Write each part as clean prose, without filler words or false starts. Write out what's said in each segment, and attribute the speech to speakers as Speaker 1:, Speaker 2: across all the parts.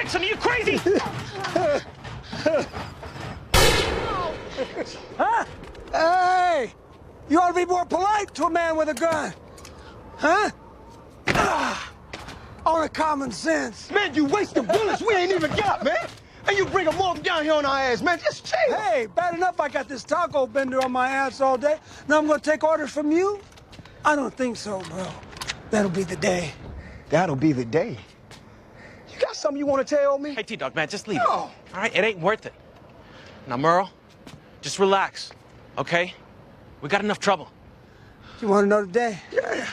Speaker 1: Dixon, are you crazy?
Speaker 2: Huh? Hey! You ought to be more polite to a man with a gun. Huh? On a common sense.
Speaker 3: Man, you wasting bullets we ain't even got, man. And you bring a mob down here on our ass, man. Just chill.
Speaker 2: Hey, bad enough I got this taco bender on my ass all day. Now I'm gonna take orders from you? I don't think so, bro. That'll be the day.
Speaker 3: That'll be the day. You got something you want to tell me?
Speaker 1: Hey, T-Dog, man, just leave it.
Speaker 3: No.
Speaker 1: All right? It ain't worth it. Now, Merle, just relax, okay? We got enough trouble.
Speaker 2: You want to know the day?
Speaker 3: Yeah.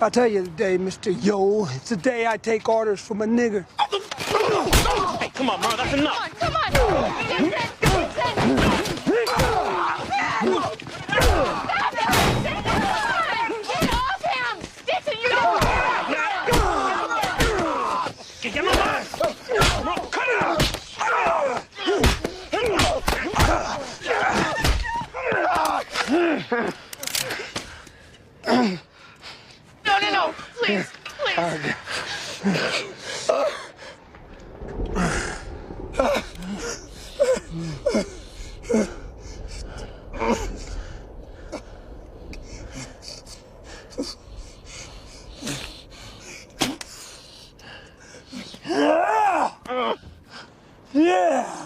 Speaker 2: I'll tell you the day, Mr. Yo. It's the day I take orders from a nigger.
Speaker 1: Hey, come on, Merle, that's enough.
Speaker 4: Come on, come on! Get off him! Dixon, you don't...
Speaker 1: Get my man! Merle, cut it out!
Speaker 4: No, please, please.
Speaker 2: Yeah!